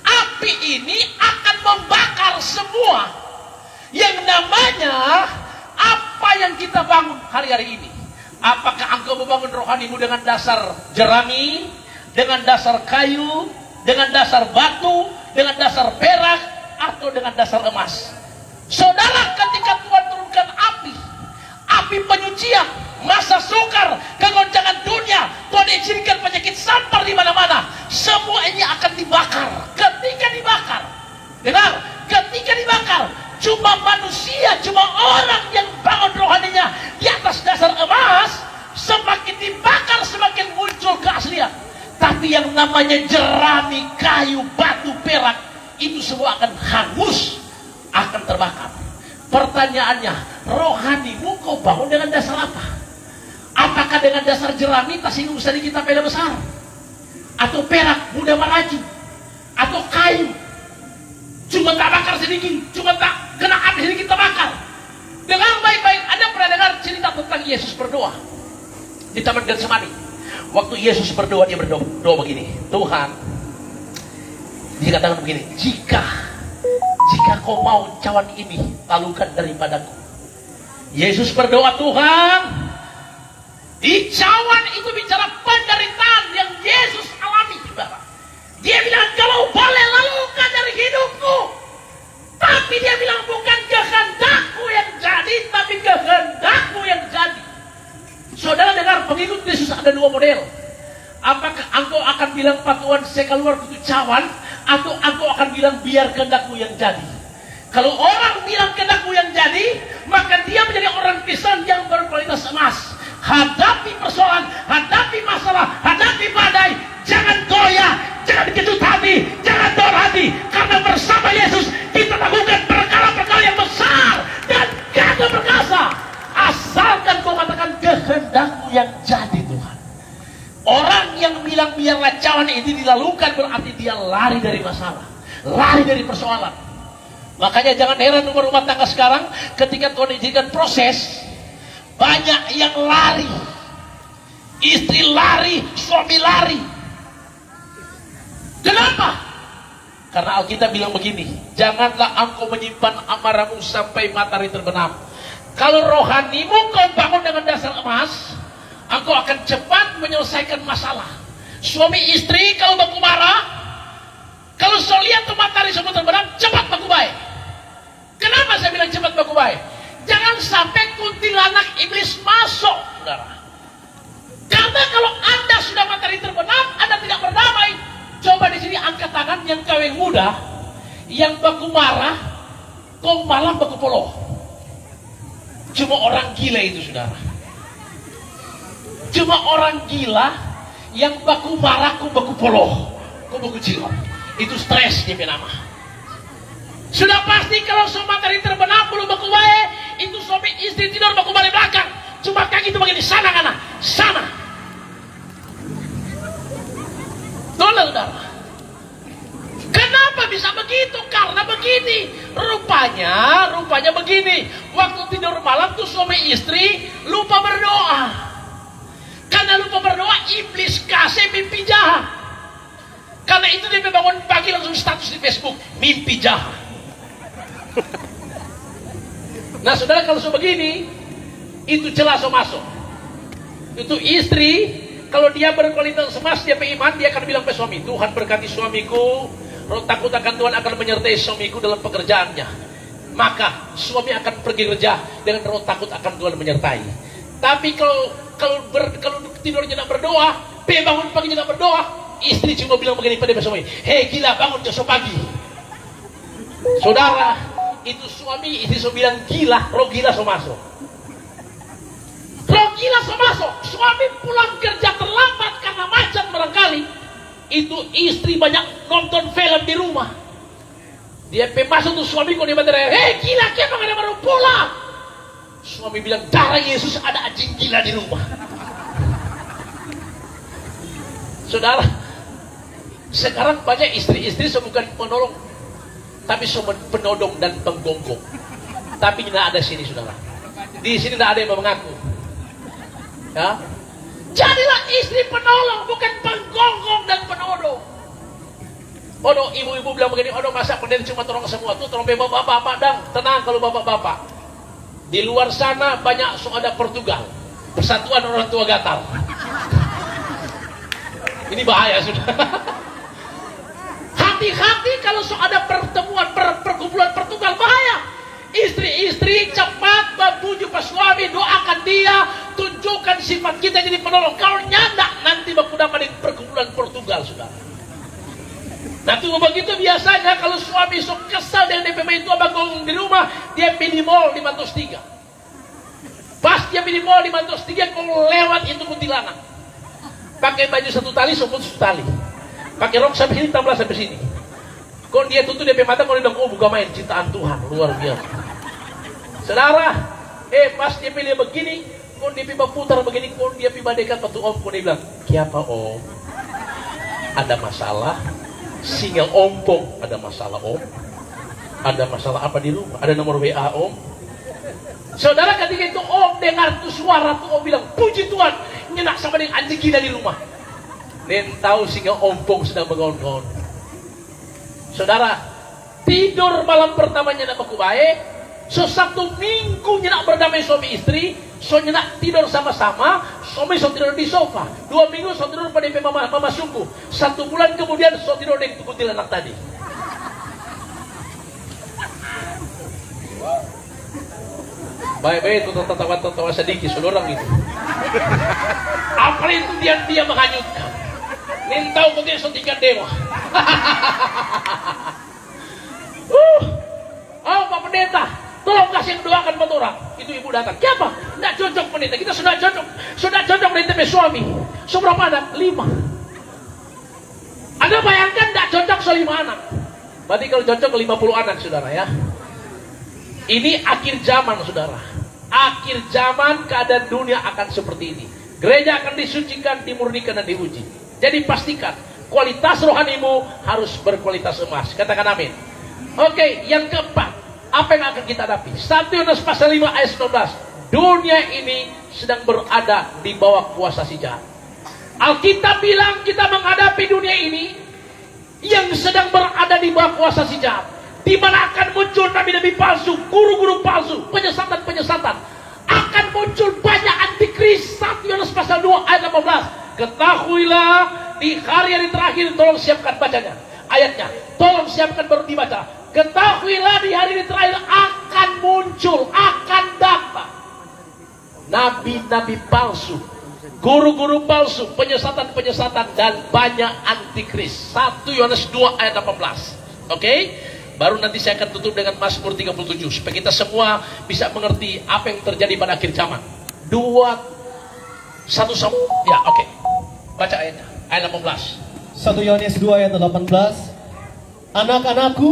Api ini akan membakar semua yang namanya apa yang kita bangun hari-hari ini. Apakah engkau membangun rohanimu dengan dasar jerami, dengan dasar kayu, dengan dasar batu, dengan dasar perak, atau dengan dasar emas? Saudara, ketika Tuhan turunkan api penyucian, masa sukar, kegoncangan dunia, Tuhan izinkan penyakit sampar di mana-mana, semua ini akan dibakar. Ketika dibakar, dengar, ketika dibakar, cuma manusia, cuma orang yang bangun rohaninya di atas dasar emas, semakin dibakar semakin muncul keaslian. Tapi yang namanya jerami, kayu, batu, perak, itu semua akan hangus, akan terbakar. Pertanyaannya, rohanimu kau bangun dengan dasar apa? Apakah dengan dasar jerami, tas ini bisa kita peda besar? Atau perak, mudah meraju? Atau kayu? Cuma tak bakar sedikit, cuma tak kena api sedikit tak bakar. Dengar baik-baik, Anda pernah dengar cerita tentang Yesus berdoa di Taman Getsemani? Waktu Yesus berdoa, dia berdoa begini, Tuhan, dia katakan begini, jika kau mau cawan ini, talukan daripadaku. Yesus berdoa, Tuhan, di cawan itu bicara penderitaan yang Yesus alami, saudara. Dia bilang, kalau boleh lalukan dari hidupku. Tapi dia bilang, bukan kehendakku yang jadi, tapi kehendakku yang jadi. Saudara dengar, pengikut Yesus ada dua model. Apakah engkau akan bilang, Pak Tuhan, saya keluar itu cawan, atau engkau akan bilang, biar kehendakmu yang jadi? Kalau orang bilang kehendakmu yang jadi, maka dia menjadi orang Kristen yang berkualitas emas. Hadapi persoalan, hadapi masalah, hadapi badai, jangan goyah, jangan kejut hati, jangan down hati, karena bersama Yesus kita lakukan perkara-perkara yang besar dan gagah perkasa. Asalkan kau katakan kehendakmu yang jadi, Tuhan. Orang yang bilang biarlah cawan ini dilalukan, berarti dia lari dari masalah, lari dari persoalan. Makanya jangan heran rumah tangga sekarang ketika Tuhan izinkan proses, banyak yang lari. Istri lari, suami lari. Kenapa? Karena Alkitab bilang begini, janganlah engkau menyimpan amarahmu sampai matahari terbenam. Kalau rohanimu kau bangun dengan dasar emas, engkau akan cepat menyelesaikan masalah. Suami istri kalau baku marah, kalau saya lihat tuh matahari semua terbenam, cepat baku baik. Kenapa saya bilang cepat baku baik? Jangan sampai kuntilanak iblis masuk, saudara. Karena kalau Anda sudah matahari terbenam, Anda tidak berdamai. Coba di sini angkat tangan yang kawin muda, yang baku marah, kau malah baku poloh. Cuma orang gila itu, saudara. Cuma orang gila yang baku marah, kau baku poloh, kau baku cilok. Itu stres dia nama. Sudah pasti kalau suami matahari terbenam belum baku baik, itu suami istri tidur baku balik belakang, cuma kaki itu begini, sana kana, sana. Tolong, saudara. Kenapa bisa begitu? Karena begini, rupanya begini. Waktu tidur malam tuh suami istri lupa berdoa. Karena lupa berdoa, iblis kasih mimpi jahat. Karena itu dia bangun pagi langsung status di Facebook, mimpi jahat. Nah saudara, kalau begini, itu jelas masuk. Itu istri, kalau dia berkualitas emas, dia beriman, dia akan bilang ke suami, Tuhan berkati suamiku, roh takut akan Tuhan akan menyertai suamiku dalam pekerjaannya. Maka suami akan pergi kerja dengan roh takut akan Tuhan menyertai. Tapi kalau tidurnya tidak berdoa, bangun pagi tidak berdoa, istri cuma bilang begini pada suami, hei gila, bangun besok pagi. Saudara, itu suami istri so bilang gila, roh gila so masuk. Roh gila so masuk. Suami pulang kerja terlambat karena macet barangkali. Itu istri banyak nonton film di rumah. Dia masuk tuh suami kok dia berteriak, hei gila, kenapa ada baru pulang? Suami bilang, darah Yesus ada anjing gila di rumah. Saudara, sekarang banyak istri-istri bukan penolong, tapi penodong dan penggonggong. Tapi tidak ada sini, saudara. Di sini tidak ada yang mengaku. Ya, jadilah istri penolong, bukan penggonggong dan penodong. Odo, ibu-ibu bilang begini, odo masa pendeta cuma tolong semua tuh, tolong bapak-bapak dang, tenang kalau bapak-bapak. Di luar sana banyak ada Portugal, Persatuan Orang Tua Gatal. Ini bahaya sudah. Hati-hati kalau ada pertemuan perkumpulan pertunggal, bahaya. Istri-istri cepat memuju pas suami, doakan dia, tunjukkan sifat kita jadi penolong. Kalau nyandak nanti baku dapat di perkumpulan pertunggal, saudara. Nah tuh begitu biasanya kalau suami sok kesal dengan DPP itu abang di rumah, dia pergi di mall di Mantos 3. Pas dia pergi di mall di Mantos 3, kalau lewat itu kuntilanak. Pakai baju satu tali, sopun satu tali. Pakai rok sampai sini, tambah sampai sini. Kalau dia tutup DP mata, kalau dia bilang, oh bukan main, cintaan Tuhan, luar biasa. Saudara, pas dia pilih begini, kalau dia piba putar begini, kalau dia piba dekat patu om, kalau dia bilang, kiapa om? Ada masalah? Singa ompong, ada masalah om? Ada masalah apa di rumah? Ada nomor WA om? Saudara ketika itu om dengar tuh suara tuh om bilang, puji Tuhan, nyenak sama dengan anjing kita di rumah. Dan tahu singa ompong sedang bergaun-gaun. Saudara, tidur malam pertamanya nak baku baik, so 1 minggu nyenak berdamai suami istri, so nyenak tidur sama-sama, suami so tidur di sofa, 2 minggu so tidur pada mama sungguh, 1 bulan kemudian so tidur dengan kuntil anak tadi. Baik-baik itu tertawa sedikit saudara gitu. Apa itu dia menghanyutkan? Nintau mungkin so 3 dewa. Oh Pak Pendeta, tolong kasih doakan buat orang. Itu ibu datang. Siapa? Tidak cocok pendeta. Kita sudah cocok dengan DP suami. So berapa anak? 5. Anda bayangkan tidak cocok so 5 anak. Berarti kalau cocok 50 anak saudara ya. Ini akhir zaman saudara. Akhir zaman keadaan dunia akan seperti ini. Gereja akan disucikan, dimurnikan dan diuji. Jadi pastikan kualitas rohanimu harus berkualitas emas. Katakan amin. Oke, yang keempat, apa yang akan kita hadapi? 1 Yohanes pasal 5 ayat 19. Dunia ini sedang berada di bawah kuasa si jahat. Alkitab bilang kita menghadapi dunia ini yang sedang berada di bawah kuasa si jahat, di mana akan muncul nabi-nabi palsu, guru-guru palsu, penyesatan-penyesatan. Akan muncul banyak antikris. 1 Yohanes pasal 2 ayat 18. Ketahuilah di hari-hari terakhir, tolong siapkan bacanya. Ayatnya, tolong siapkan baru dibaca. Ketahuilah di hari-hari terakhir akan muncul, akan datang nabi-nabi palsu, guru-guru palsu, penyesatan-penyesatan, dan banyak antikris. 1 Yohanes 2 ayat 18. Oke? Baru nanti saya akan tutup dengan Mazmur 37 supaya kita semua bisa mengerti apa yang terjadi pada akhir zaman. 1 Samuel. Ya, oke. Baca ayatnya. Ayat 18. 1 Yohanes 2 ayat 18. Anak-anakku,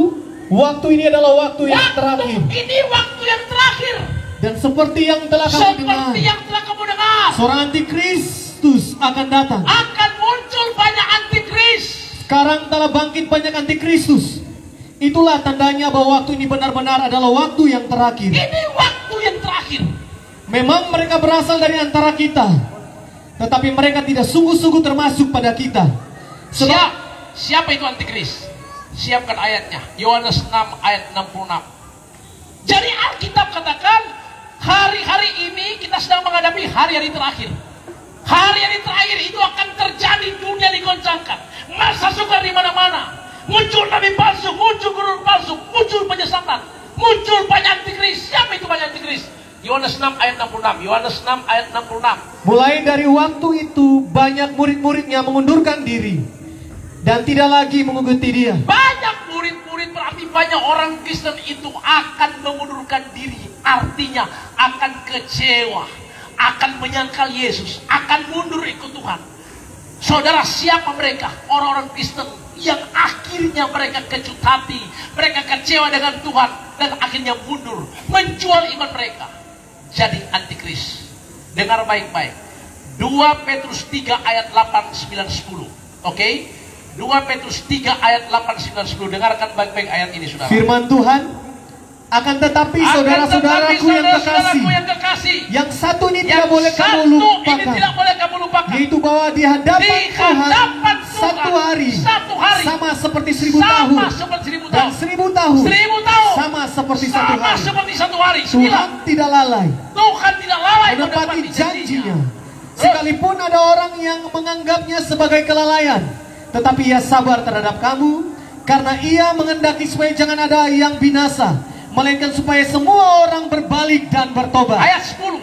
waktu ini adalah waktu yang terakhir. Ini waktu yang terakhir. Dan seperti yang telah kamu dengar, seorang antikristus akan datang. Akan muncul banyak antikris. Sekarang telah bangkit banyak antikristus. Itulah tandanya bahwa waktu ini benar-benar adalah waktu yang terakhir. Ini waktu yang terakhir. Memang mereka berasal dari antara kita, tetapi mereka tidak sungguh-sungguh termasuk pada kita. Siapa itu antikris? Siapkan ayatnya. Yohanes 6 ayat 66. Jadi Alkitab katakan hari-hari ini kita sedang menghadapi hari-hari terakhir. Hari-hari terakhir itu akan terjadi, dunia digoncangkan, masa sukar di mana-mana, muncul nabi palsu, muncul guru palsu, muncul penyesatan, muncul banyak antikris. Siapa itu banyak antikris? Yohanes 6 ayat 66. Yohanes 6 ayat 66. Mulai dari waktu itu banyak murid-muridnya mengundurkan diri dan tidak lagi mengikuti dia. Banyak murid-murid berarti banyak orang Kristen itu akan mengundurkan diri. Artinya akan kecewa, akan menyangkal Yesus, akan mundur ikut Tuhan. Saudara, siapa mereka? Orang-orang Kristen yang akhirnya mereka kecut hati, mereka kecewa dengan Tuhan, dan akhirnya mundur, menjual iman mereka jadi antikris. Dengar baik-baik. 2 Petrus 3 ayat 8, 9, 10. Oke? 2 Petrus 3 ayat 8, 9, 10. Dengarkan baik-baik ayat ini, saudara. Firman Tuhan, akan tetapi saudara-saudaraku yang kekasih, yang satu ini tidak boleh kamu lupakan, yaitu bahwa di hadapan Satu hari sama seperti 1000 tahun. Sama seperti 1000 Dan tahun. 1000 tahun 1000 tahun sama seperti satu sama hari. seperti 1 hari. Tuhan tidak lalai Tuhan tidak lalai menepati janjinya. Sekalipun ada orang yang menganggapnya sebagai kelalaian, tetapi ia sabar terhadap kamu, karena ia mengendaki supaya jangan ada yang binasa, melainkan supaya semua orang berbalik dan bertobat. Ayat 10.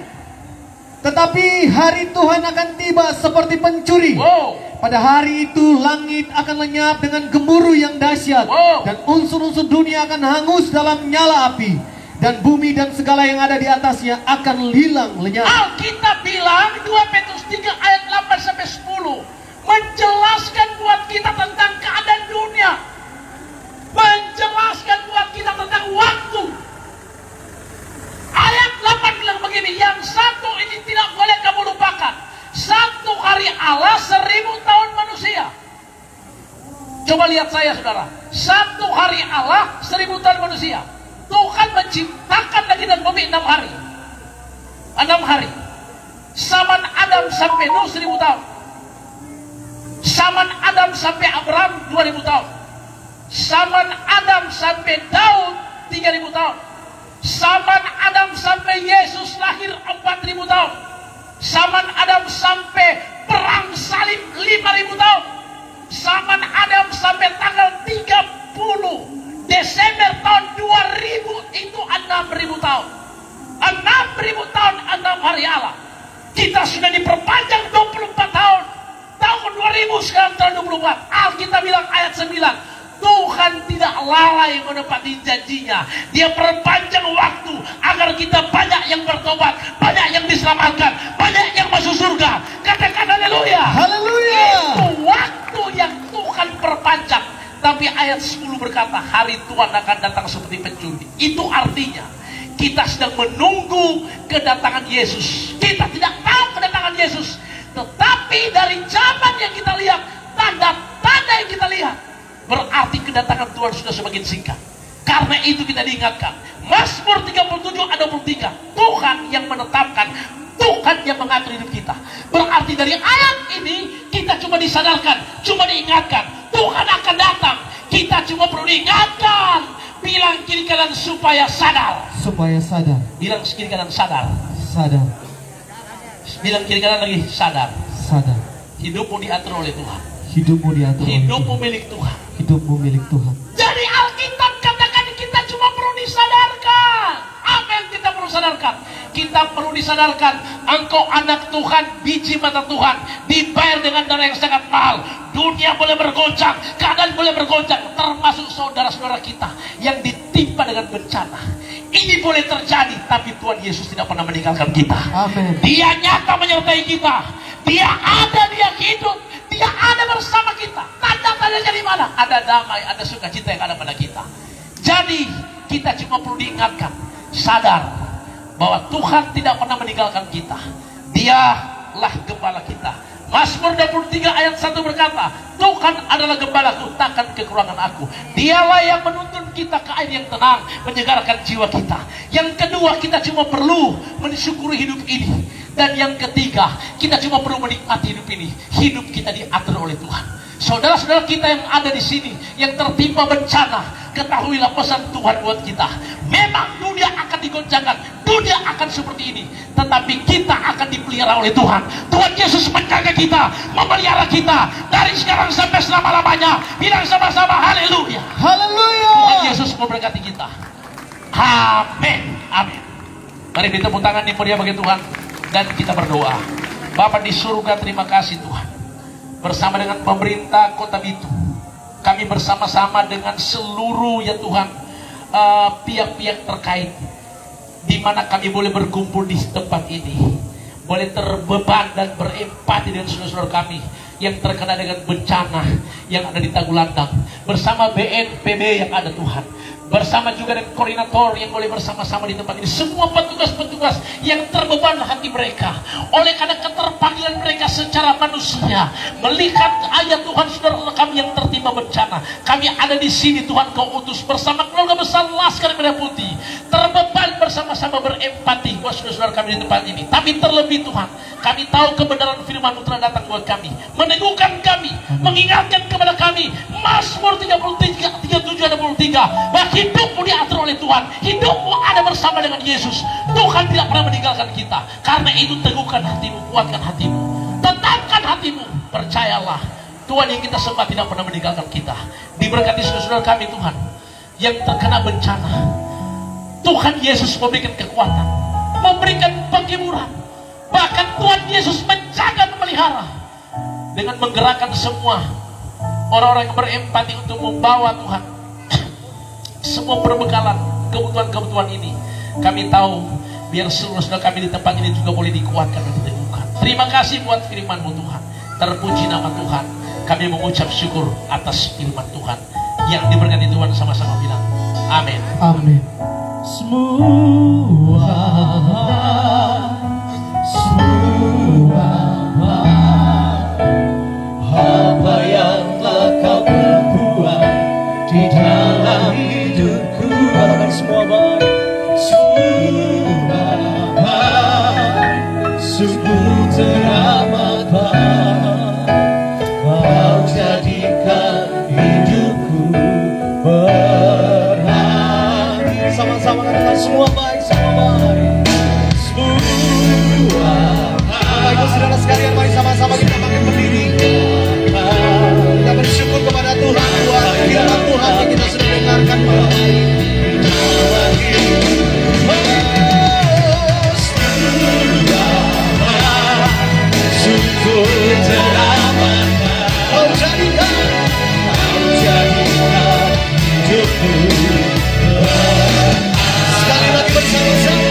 Tetapi hari Tuhan akan tiba seperti pencuri. Wow. Pada hari itu langit akan lenyap dengan gemuruh yang dahsyat, Wow. dan unsur-unsur dunia akan hangus dalam nyala api, dan bumi dan segala yang ada di atasnya akan hilang lenyap. Alkitab bilang 2 Petrus 3 ayat 8 sampai 10 menjelaskan buat kita tentang keadaan dunia, menjelaskan buat kita tentang waktu. Ayat 8 bilang begini, yang satu ini tidak boleh kamu lupakan. 1 hari Allah 1000 tahun manusia. Coba lihat saya saudara, 1 hari Allah 1000 tahun manusia. Tuhan menciptakan langit dan bumi 6 hari. 6 hari. Zaman Adam sampai Nuh 1000 tahun. Zaman Adam sampai Abraham 2000 tahun. Zaman Adam sampai Daud 3000 tahun. Zaman Adam sampai Yesus lahir 4000 tahun. Zaman Adam sampai perang salib 5000 tahun. Zaman Adam sampai tanggal 30 Desember tahun 2000 itu 6000 tahun. 6000 tahun 6 hari Allah. Kita sudah diperpanjang 24 tahun. Tahun 2000 sekarang tahun 24. Alkitab bilang ayat 9. Tuhan tidak lalai menepati janjinya. Dia perpanjang waktu agar kita banyak yang bertobat, banyak yang diselamatkan, banyak yang masuk surga. Katakan haleluya. Haleluya. Itu waktu yang Tuhan perpanjang. Tapi ayat 10 berkata, hari Tuhan akan datang seperti pencuri. Itu artinya kita sedang menunggu kedatangan Yesus. Kita tidak tahu kedatangan Yesus, tetapi dari zaman yang kita lihat, tanda-tanda yang kita lihat, berarti kedatangan Tuhan sudah semakin singkat. Karena itu kita diingatkan, Mazmur 37 ayat 23, Tuhan yang menetapkan, Tuhan yang mengatur hidup kita. Berarti dari ayat ini kita cuma disadarkan, cuma diingatkan, Tuhan akan datang. Kita cuma perlu diingatkan. Bilang kiri kanan supaya sadar. Supaya sadar. Bilang kiri kanan sadar. Sadar. Bilang kiri kanan lagi sadar. Sadar. Hidupmu diatur oleh Tuhan. Hidupmu diatur oleh Hidupmu Tuhan. milik Tuhan. Hidupmu milik Tuhan. Jadi Alkitab katakan kita cuma perlu disadarkan. Apa yang kita perlu sadarkan? Kita perlu disadarkan, engkau anak Tuhan, biji mata Tuhan, dibayar dengan dana yang sangat mahal. Dunia boleh bergoncang, keadaan boleh bergoncang, termasuk saudara-saudara kita yang ditimpa dengan bencana. Ini boleh terjadi, tapi Tuhan Yesus tidak pernah meninggalkan kita. Amin. Dia nyata menyertai kita. Dia ada, dia hidup, dia ada bersama kita. Tanda-tandanya di mana? Ada damai, ada sukacita yang ada pada kita. Jadi kita cuma perlu diingatkan, sadar bahwa Tuhan tidak pernah meninggalkan kita. Dialah gembala kita. Mazmur 23 ayat 1 berkata, Tuhan adalah gembalaku, takkan kekurangan aku. Dialah yang menuntun kita ke air yang tenang, menyegarkan jiwa kita. Yang kedua, kita cuma perlu mensyukuri hidup ini. Dan yang ketiga, kita cuma perlu menikmati hidup ini. Hidup kita diatur oleh Tuhan. Saudara-saudara kita yang ada di sini, yang tertimpa bencana, ketahuilah pesan Tuhan buat kita. Memang dunia akan digoncangkan, dunia akan seperti ini, tetapi kita akan dipelihara oleh Tuhan. Tuhan Yesus menjaga kita, memelihara kita dari sekarang sampai selama-lamanya. Bilang sama-sama haleluya. Haleluya. Tuhan Yesus memberkati kita. Amin. Amin. Mari kita tepuk tangan dimulia bagi Tuhan dan kita berdoa. Bapa di surga, terima kasih Tuhan. Bersama dengan pemerintah Kota Bitu, kami bersama-sama dengan seluruh ya Tuhan pihak-pihak terkait, di mana kami boleh berkumpul di tempat ini, boleh terbeban dan berempati dengan saudara-saudara kami yang terkena dengan bencana yang ada di Tagulandang, bersama BNPB yang ada Tuhan, bersama juga dengan koordinator yang boleh bersama-sama di tempat ini, semua petugas-petugas yang terbeban hati mereka oleh karena keterpanggilan mereka secara manusia, melihat ayat Tuhan saudara kami yang tertimpa bencana. Kami ada di sini Tuhan, Kau utus bersama keluarga besar Laskar Merah Putih, terbeban bersama bersama-sama berempati buat saudara-saudara kami di tempat ini. Tapi terlebih Tuhan, kami tahu kebenaran firman-Mu telah datang buat kami, meneguhkan kami, mengingatkan kepada kami Mazmur 33, 37 dan 23, bahwa hidupmu diatur oleh Tuhan, hidupmu ada bersama dengan Yesus. Tuhan tidak pernah meninggalkan kita. Karena itu teguhkan hatimu, kuatkan hatimu, tetapkan hatimu. Percayalah, Tuhan yang kita sembah tidak pernah meninggalkan kita. Diberkati saudara-saudara kami Tuhan yang terkena bencana. Tuhan Yesus memberikan kekuatan, memberikan penghiburan. Bahkan Tuhan Yesus menjaga dan memelihara dengan menggerakkan semua orang-orang yang berempati untuk membawa Tuhan semua perbekalan, kebutuhan-kebutuhan ini. Kami tahu biar seluruh saudara kami di tempat ini juga boleh dikuatkan dan diteguhkan. Terima kasih buat firman-Mu Tuhan. Terpuji nama Tuhan. Kami mengucap syukur atas firman Tuhan yang diberkati Tuhan. Sama-sama bilang amin. Amin. Semua apa yang telah kau perbuat di dalam hidupku, katakan semua baik, semua baik, sungguh teramat baik, kau jadikan hidupku berharga. Sama-sama katakan semua baik, semua baik, semua baik. Bapak Ibu saudara sekalian, mari sama-sama kita bangkit berdiri. Kita bersyukur kepada Tuhan buat firman Tuhan yang kita sudah dengarkan malam hari. Sungguh teramat kau jadikan hidupku. Sekali lagi bersama-sama.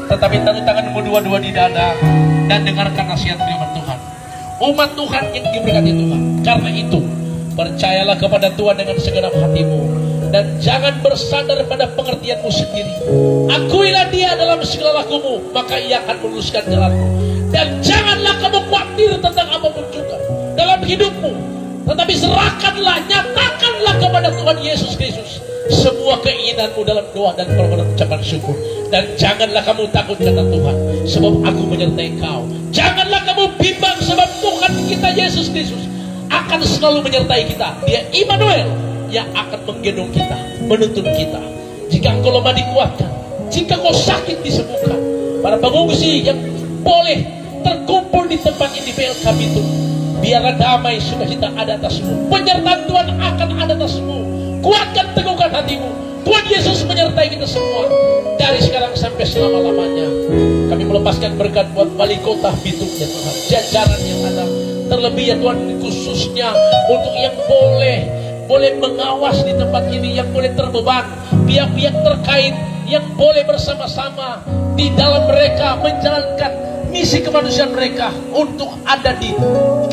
Tetapi taruh tanganmu dua-dua di dada dan dengarkan nasihat firman Tuhan. Umat Tuhan yang diberkati Tuhan, karena itu percayalah kepada Tuhan dengan segenap hatimu dan jangan bersandar pada pengertianmu sendiri. Akuilah Dia dalam segala lakumu, maka Ia akan meluruskan jalanmu. Dan janganlah kamu khawatir tentang apapun juga dalam hidupmu, tetapi serahkanlah, nyatakanlah kepada Tuhan Yesus Kristus semua keinginanmu dalam doa dan permohonan ucapan syukur. Dan janganlah kamu takut kata Tuhan, sebab aku menyertai kau. Janganlah kamu bimbang, sebab Tuhan kita Yesus Kristus akan selalu menyertai kita. Dia Immanuel yang akan menggendong kita, menuntun kita. Jika engkau lemah dikuatkan, jika kau sakit disembuhkan. Para pengungsi yang boleh terkumpul di tempat ini PLKB itu, biarlah damai sukacita ada atasmu. Penyertaan Tuhan akan ada atasmu. Kuatkan, teguhkan hatimu. Tuhan Yesus menyertai kita semua dari sekarang sampai selama-lamanya. Kami melepaskan berkat buat wali kota Bitung ya Tuhan, jajaran yang ada, terlebih ya Tuhan khususnya untuk yang boleh mengawas di tempat ini, yang boleh terbeban, pihak-pihak terkait yang boleh bersama-sama di dalam mereka menjalankan misi kemanusiaan mereka untuk ada di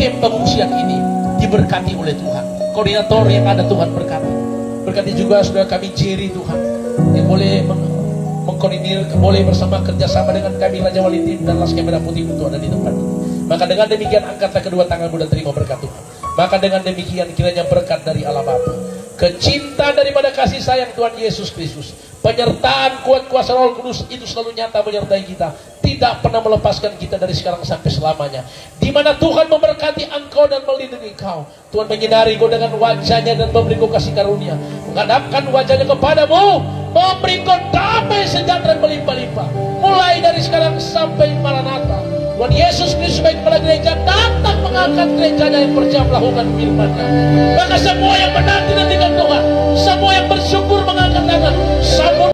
kamp pengungsian ini. Diberkati oleh Tuhan. Koordinator yang ada Tuhan berkati. Berkati juga saudara kami Jerry Tuhan, yang boleh mengkoordinir, boleh bersama kerjasama dengan kami Raja Wali Tim dan Laskar Merah Putih untuk ada di tempat ini. Maka dengan demikian angkatlah kedua tanganmu dan terima berkat Tuhan. Maka dengan demikian kiranya berkat dari Allah Bapa, kecintaan daripada kasih sayang Tuhan Yesus Kristus, penyertaan kuat kuasa Roh Kudus itu selalu nyata menyertai kita, tidak pernah melepaskan kita dari sekarang sampai selamanya. Di mana Tuhan memberkati engkau dan melindungi engkau, Tuhan menyinari kau dengan wajahnya dan memberi kau kasih karunia, menghadapkan wajahnya kepadamu, memberi kau damai sejahtera berlimpah-limpah, mulai dari sekarang sampai Maranatha. Tuhan Yesus Kristus sebagai kepala gereja datang mengangkat gerejanya yang percaya melakukan firman-Nya. Maka semua yang menanti Tuhan, semua yang bersyukur mengangkat tangan, sambut